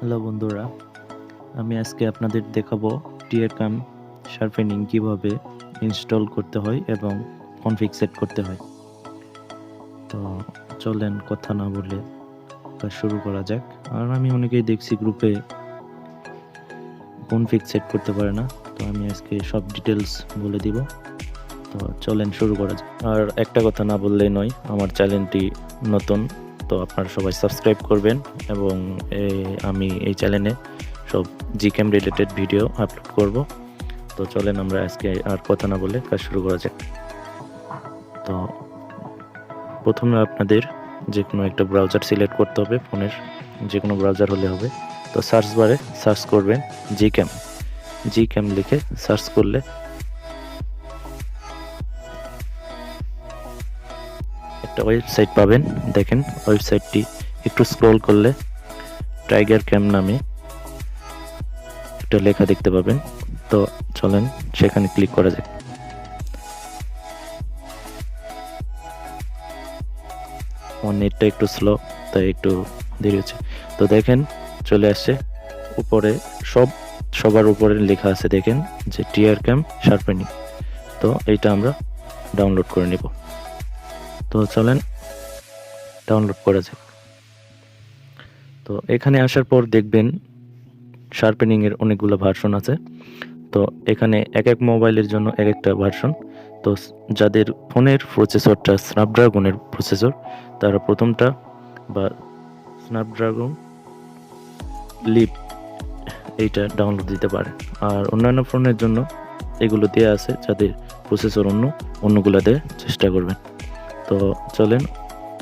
Hello বন্ধুরা, আমি আজকে আপনাদের দেখাবো Trcam শার্পেনিং কিভাবে ইনস্টল করতে হয় এবং কনফিগ সেট করতে হয়। তো চলেন কথা না বলে কাজ শুরু করা যাক। আর আমি অনেকেই দেখছি গ্রুপে কনফিগ সেট করতে পারে না, তো আমি আজকে সব ডিটেলস বলে দিব। তো চলেন শুরু করা যাক। আর একটা কথা না বললেই নয়, আমার চ্যানেলটি নতুন, তো আপনারা সবাই সাবস্ক্রাইব করবেন এবং আমি এই চ্যানেলে সব Gcam রিলেটেড ভিডিও আপলোড করব। তো চলেন আমরা আজকে আর কথা না বলে কাজ শুরু করা যাক। তো প্রথমে আপনাদের যে কোনো একটা ব্রাউজার সিলেক্ট করতে হবে, ফোনের যে কোনো ব্রাউজার হলে হবে। তো সার্চ বারে সার্চ করবেন Gcam লিখে সার্চ করলে একটা ওয়েবসাইট পাবেন। দেখেন ওয়েবসাইটটি একটু স্ক্রল করলে Trcam নামে একটা লেখা দেখতে পাবেন। তো চলেন সেখানে ক্লিক করা যাক। আমার নেটটা একটু স্লো, তাই একটু দেরি হচ্ছে। তো দেখেন চলে আসছে উপরে, সবার উপরে লেখা আছে দেখেন যে Trcam শার্পেনিং। তো এইটা আমরা ডাউনলোড করে নেব। তো চলেন ডাউনলোড করা যাক। তো এখানে আসার পর দেখবেন শার্পেনিং এর অনেকগুলো ভার্সন আছে। তো এখানে এক এক মোবাইলের জন্য এক একটা ভার্সন। তো যাদের ফোনের প্রসেসরটা স্ন্যাপড্রাগনের প্রসেসর, তারা প্রথমটা বা স্ন্যাপড্রাগন লিপ এইটা ডাউনলোড দিতে পারে। আর অন্যান্য ফোনের জন্য এগুলো দেওয়া আছে, যাদের প্রসেসর অন্যগুলো দিয়ে চেষ্টা করবেন। তো চলেন,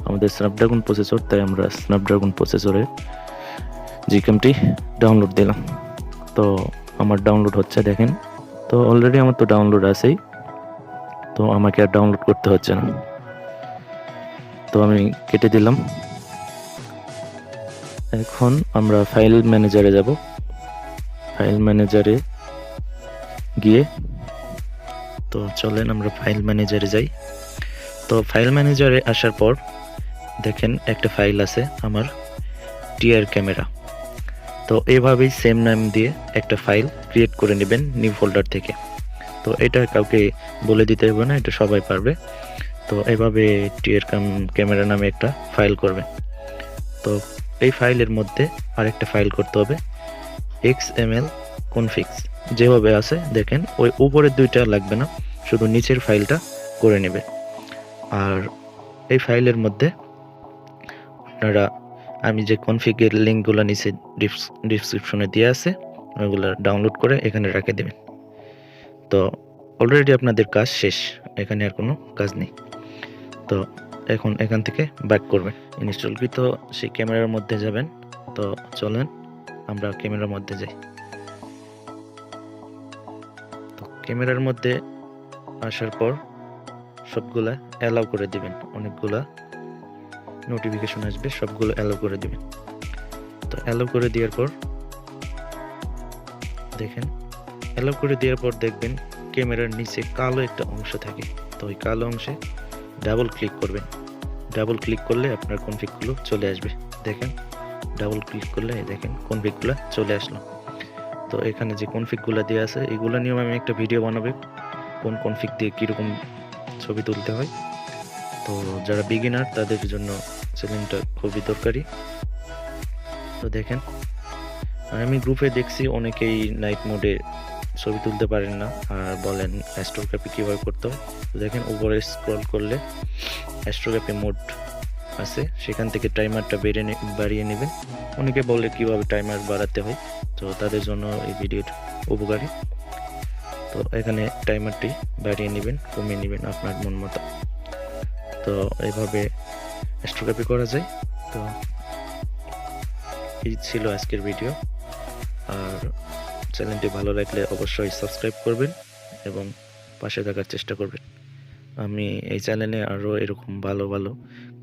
আমাদের স্ন্যাপড্রাগন প্রসেসর, তাই আমরা স্ন্যাপড্রাগন প্রসেসরের Gcamটি ডাউনলোড দিলাম। তো আমার ডাউনলোড হচ্ছে দেখেন। তো অলরেডি আমার তো ডাউনলোড আছেই, তো আমাকে আর ডাউনলোড করতে হচ্ছে না। তো আমি কেটে দিলাম। এখন আমরা ফাইল ম্যানেজারে যাব। ফাইল ম্যানেজারে গিয়ে, তো চলেন আমরা ফাইল ম্যানেজারে যাই। তো ফাইল ম্যানেজারে আসার পর দেখেন একটা ফাইল আছে আমার Trcamera। তো এইভাবেই সেম নাম দিয়ে একটা ফাইল ক্রিয়েট করে নেবেন নিউ ফোল্ডার থেকে। তো এটা কাউকে বলে দিতে হবে না, এটা সবাই পারবে। তো এইভাবে Trcamera নামে একটা ফাইল করবেন। তো এই ফাইলের মধ্যে আরেকটা ফাইল করতে হবে XML configs, যেভাবে আছে দেখেন ওই উপরের দুইটা লাগবে না, শুধু নিচের ফাইলটা করে নেবে। আর এই ফাইলের মধ্যে আপনারা আমি যে কনফিগের লিঙ্কগুলো নিচে ডিসক্রিপশনে দিয়ে আছে, ওইগুলো ডাউনলোড করে এখানে রেখে দেবেন। তো অলরেডি আপনাদের কাজ শেষ, এখানে আর কোনো কাজ নেই। তো এখন এখান থেকে ব্যাক করবেন, ইনস্টলকৃত সেই ক্যামেরার মধ্যে যাবেন। তো চলেন আমরা ক্যামেরার মধ্যে যাই। তো ক্যামেরার মধ্যে আসার পর সবগুলা অ্যালাউ করে দিবেন, অনেকগুলা নোটিফিকেশন আসবে, সবগুলো অ্যালাউ করে দিবেন। তো অ্যালাউ করে দেওয়ার পর দেখেন, অ্যালাউ করে দেওয়ার পর দেখবেন ক্যামেরার নিচে কালো একটা অংশ থাকে। তো ওই কালো অংশে ডাবল ক্লিক করবেন। ডাবল ক্লিক করলে আপনার কনফিগগুলো চলে আসবে। দেখেন ডাবল ক্লিক করলে দেখেন কনফিগগুলো চলে আসলো। তো এখানে যে কনফিগগুলো দেওয়া আছে এগুলো নিয়েও আমি একটা ভিডিও বানাবো, কোন কনফিগ দিয়ে কীরকম ছবি তুলতে হয়। তো যারা বিগিনার তাদের জন্য চ্যানেলটা খুবই দরকারি। তো দেখেন আমি গ্রুপে দেখছি অনেকেই নাইট মোডে ছবি তুলতে পারেন না, আর বলেন অ্যাস্ট্রোগ্রাফি কীভাবে করতে হয়। তো দেখেন উপরে স্ক্রল করলে অ্যাস্ট্রোগ্রাফি মোড আছে, সেখান থেকে টাইমারটা বাড়িয়ে নেবেন। অনেকে বলে কিভাবে টাইমার বাড়াতে হয়, তো তাদের জন্য এই ভিডিওটা উপকারী। তো এখানে টাইমারটি বাড়িয়ে নেবেন, কমিয়ে নেবেন আপনার মন মতো। তো এইভাবে অ্যাস্ট্রোগ্রাফি করা যায়। তো এই ছিল আজকের ভিডিও। আর চ্যানেলটি ভালো লাগলে অবশ্যই সাবস্ক্রাইব করবেন এবং পাশে থাকার চেষ্টা করবেন। আমি এই চ্যানেলে আরও এরকম ভালো ভালো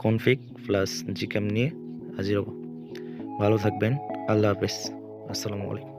কনফিগ প্লাস Gcam নিয়ে হাজির হব। ভালো থাকবেন। আল্লাহ হাফেজ। আসসালামু আলাইকুম।